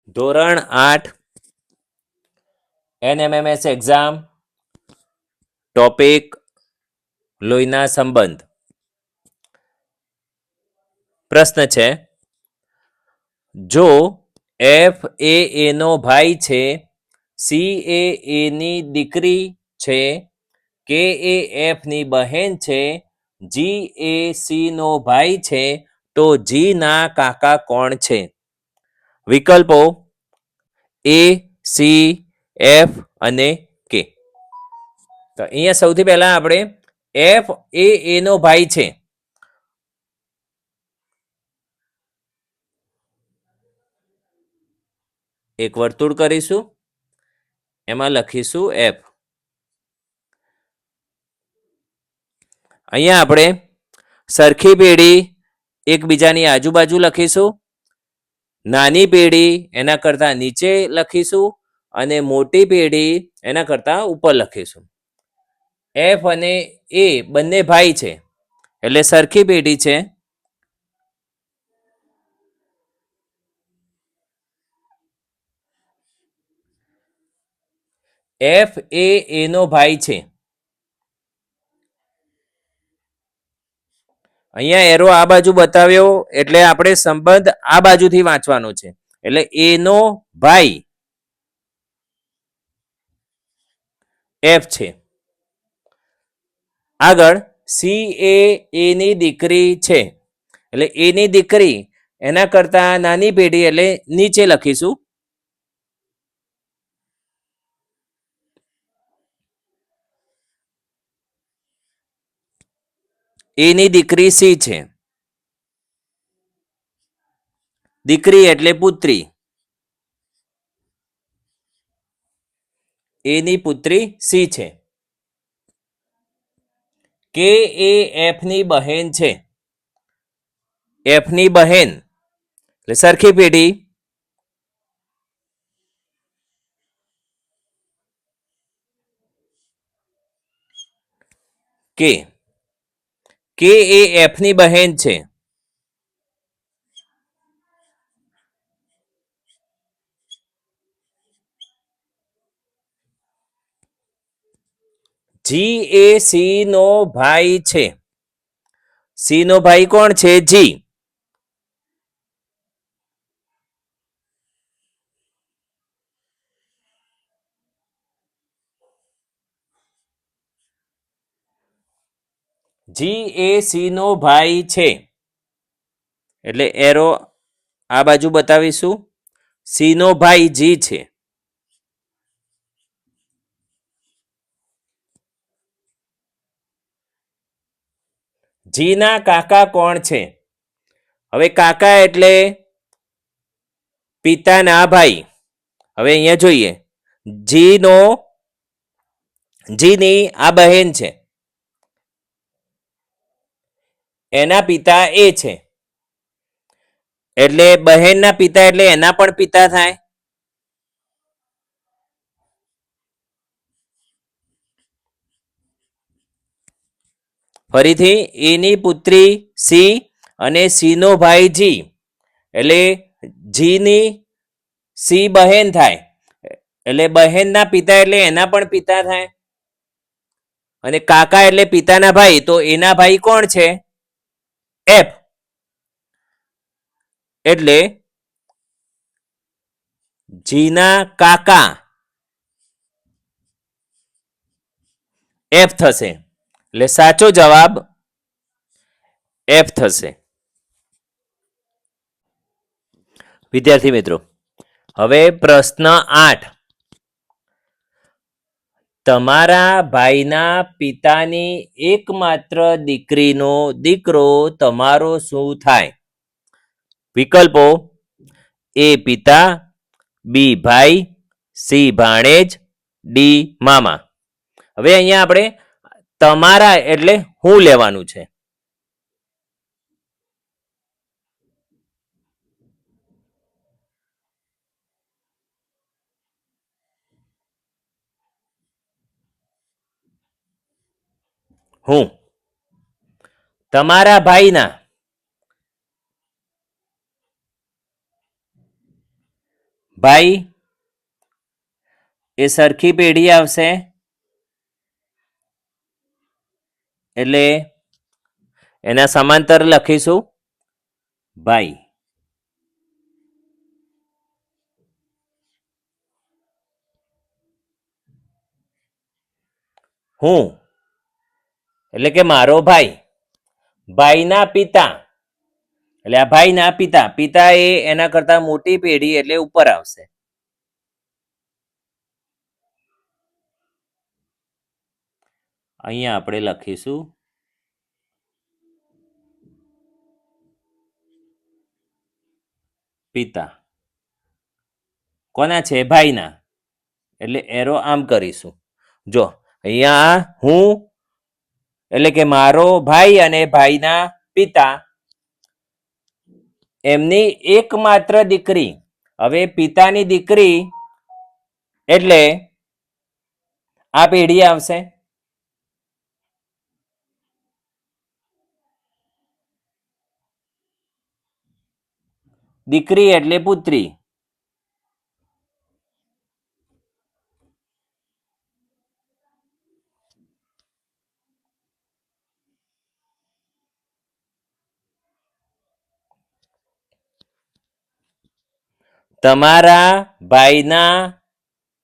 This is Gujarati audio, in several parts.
ધોરણ 8 NMMS એક્ઝામ ટોપિક લોહીના સંબંધ. પ્રશ્ન છે, જો F એ A નો ભાઈ છે, C એ A ની દીકરી છે, K એ F ની બહેન છે, G એ C નો ભાઈ છે, તો G ના કાકા કોણ છે? વિકલ્પો A, C, F અને K. તો અહીંયા સૌથી પહેલા આપણે F એ A નો ભાઈ છે. એક વર્તુળ કરીશું, એમાં લખીશું F. અહીંયા આપણે સરખી પેઢી એકબીજાની આજુબાજુ લખીશું, નાની પેઢી એના કરતાં નીચે લખીશું અને મોટી પેઢી એના કરતાં ઉપર લખીશું. F અને A બંને ભાઈ છે એટલે સરખી પેઢી છે. F એ A નો ભાઈ છે. અહીંયા એરો આ બાજુ બતાવ્યો એટલે આપણે સંબંધ આ બાજુથી વાંચવાનો છે. એટલે A નો ભાઈ F છે. આગળ C એ A ની દીકરી છે એટલે A ની દીકરી એના કરતા નાની પેઢી એટલે નીચે લખીશું. A ની દીકરી C છે. દીકરી એટલે પુત્રી. A ની પુત્રી C છે. K એ F ની બહેન છે. F ની બહેન એટલે સરખી પેઢી. K એ F ની બહેન છે. G એ C નો ભાઈ છે. C નો ભાઈ કોણ છે? G. G એ C નો ભાઈ છે એટલે એરો આ બાજુ બતાવીશું. C નો ભાઈ G છે. G ના કાકા કોણ છે? હવે કાકા એટલે પિતાના ભાઈ. હવે અહીંયા જોઈએ, G ની આ બહેન છે, એના પિતા એ છે એટલે બહેનના પિતા એટલે એના પણ પિતા થાય. ફરીથી A ની પુત્રી C અને C નો ભાઈ G એટલે G ની C બહેન થાય એટલે બહેનના પિતા એટલે એના પણ પિતા થાય. અને કાકા એટલે પિતાના ભાઈ, તો એના ભાઈ કોણ છે? F. એટલે G ના કાકા F થશે એટલે સાચો જવાબ F થશે. વિદ્યાર્થી મિત્રો, હવે પ્રશ્ન 8. તમારા ભાઈના પિતાની એકમાત્ર દીકરીનો દીકરો તમારો શું થાય? વિકલ્પો A પિતા, B ભાઈ, C ભાણેજ, D મામા. હવે અહીંયા આપણે તમારા એટલે હું લેવાનું છે. હું તમારા ભાઈ એ સરખી પેઢી આવશે એટલે એના સમાંતર લખીશું ભાઈ. હું એટલે કે મારો ભાઈ, ભાઈના પિતા એટલે આ ભાઈના પિતા, પિતા એ એના કરતા મોટી પેઢી એટલે ઉપર આવશે. અહીંયા આપણે લખીશું પિતા. કોના છે? ભાઈના. એટલે એરો આમ કરીશું. જો અહીંયા હું એટલે કે મારો ભાઈ અને ભાઈના પિતા એમની એકમાત્ર દીકરી. હવે પિતાની દીકરી એટલે આ પેઢી આવશે. દીકરી એટલે પુત્રી. તમારા ભાઈના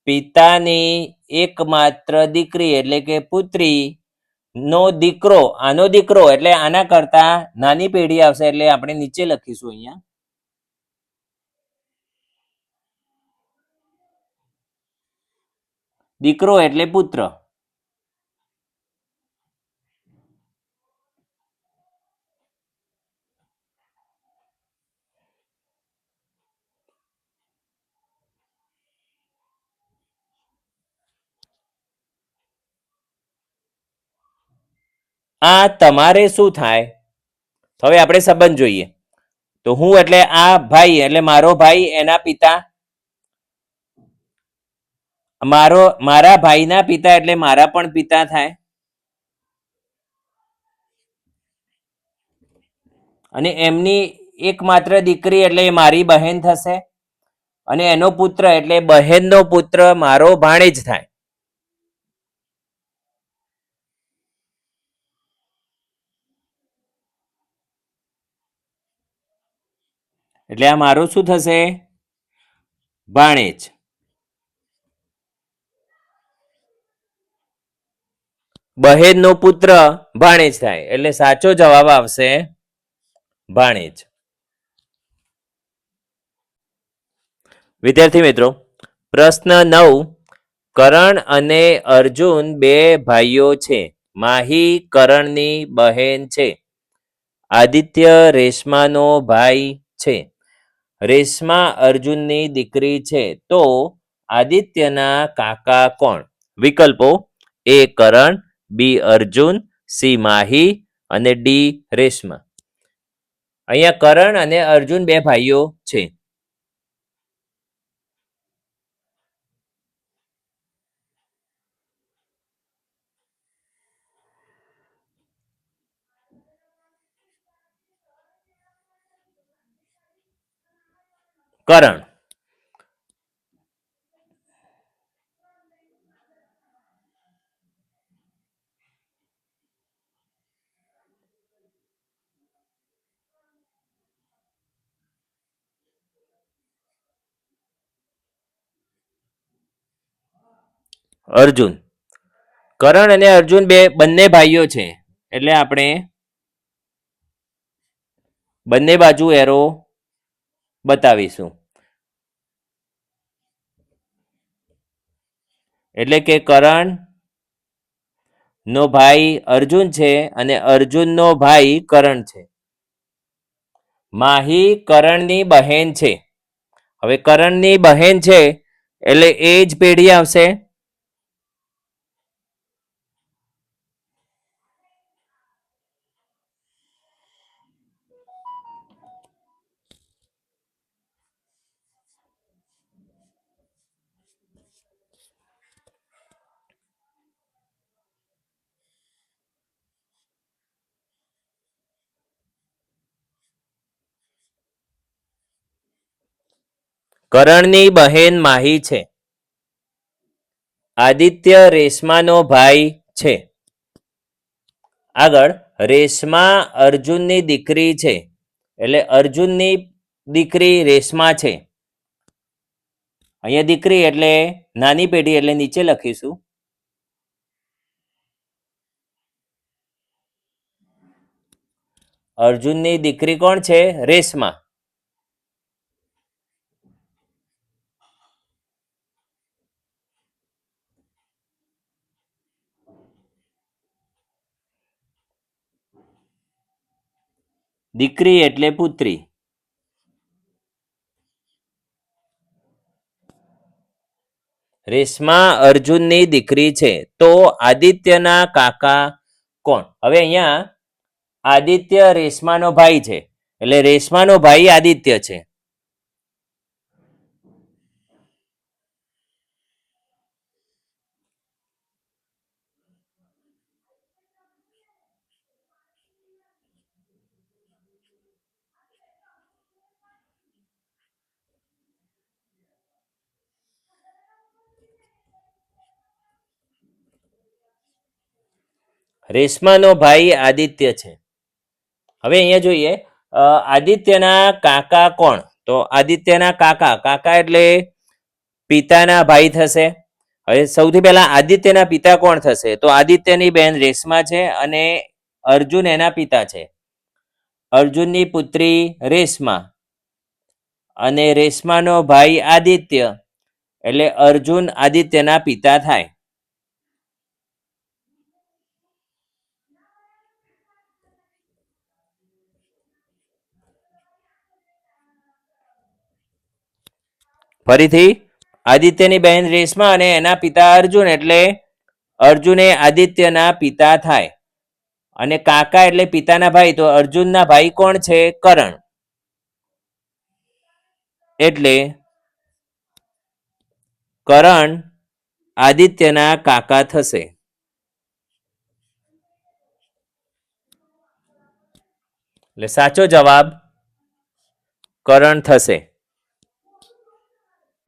પિતાની એકમાત્ર દીકરી એટલે કે પુત્રી નો દીકરો, આનો દીકરો એટલે આના કરતા નાની પેઢી આવશે એટલે આપણે નીચે લખીશું અહીંયા દીકરો એટલે પુત્ર. આ તમારે શું થાય? હવે આપણે સંબંધ જોઈએ. તો હું એટલે આ ભાઈ એટલે મારો ભાઈ એના પિતા, મારા ભાઈના પિતા એટલે મારા પણ પિતા થાય. અને એમની એકમાત્ર દીકરી એટલે મારી બહેન થશે. અને એનો પુત્ર એટલે બહેનનો પુત્ર મારો ભાણેજ થાય. એટલે આ મારું શું થશે? ભાણેજ. બહેનનો પુત્ર ભાણેજ થાય એટલે સાચો જવાબ આવશે ભાણેજ. વિદ્યાર્થી મિત્રો, પ્રશ્ન 9. કરણ અને અર્જુન બે ભાઈઓ છે. માહી કરણની બહેન છે. આદિત્ય રેશમાનો ભાઈ છે. રેશમા અર્જુનની દીકરી છે. તો આદિત્યના કાકા કોણ? વિકલ્પો: એ કરણ, બી અર્જુન, સી માહી અને ડી રેશમા. અહીંયા કરણ અને અર્જુન બે ભાઈઓ છે. કરણ. અર્જુન. કરણ અને અર્જુન બંને ભાઈઓ છે એટલે આપણે બંને બાજુ એરો બતાવીશું. એટલે કે કરણ નો ભાઈ અર્જુન છે અને અર્જુનનો ભાઈ કરણ છે. માહી કરણની બહેન છે. હવે કરણની બહેન છે એટલે એ જ પેઢી આવશે. કરણની બહેન માહી છે. આદિત્ય રેશમાનો ભાઈ છે. આગળ રેશમા અર્જુનની દીકરી છે. એટલે અર્જુનની દીકરી રેશમા છે. અહીંયા દીકરી એટલે નાની પેઢી એટલે નીચે લખીશું. અર્જુનની દીકરી કોણ છે? રેશમા. દીકરી એટલે પુત્રી. રેશમા અર્જુનની દીકરી છે. તો આદિત્યના કાકા કોણ? હવે અહીંયા આદિત્ય રેશમાનો ભાઈ છે. એટલે રેશમાનો ભાઈ આદિત્ય છે. રેશમાનો ભાઈ આદિત્ય છે. હવે અહીંયા જોઈએ આદિત્યના કાકા કોણ? તો આદિત્યના કાકા કાકા એટલે પિતાના ભાઈ થશે. હવે સૌથી પહેલા આદિત્યના પિતા કોણ થશે? તો આદિત્યની બહેન રેશમા છે અને અર્જુન એના પિતા છે. અર્જુનની પુત્રી રેશમા અને રેશમાનો ભાઈ આદિત્ય એટલે અર્જુન આદિત્યના પિતા થાય. ફરીથી આદિત્યની બહેન રેશમા અને એના પિતા અર્જુન એટલે અર્જુન એ આદિત્યના પિતા થાય. અને કાકા એટલે પિતાના ભાઈ, તો અર્જુનના ભાઈ કોણ છે? કરણ. એટલે કરણ આદિત્યના કાકા થશે. એટલે સાચો જવાબ કરણ થશે.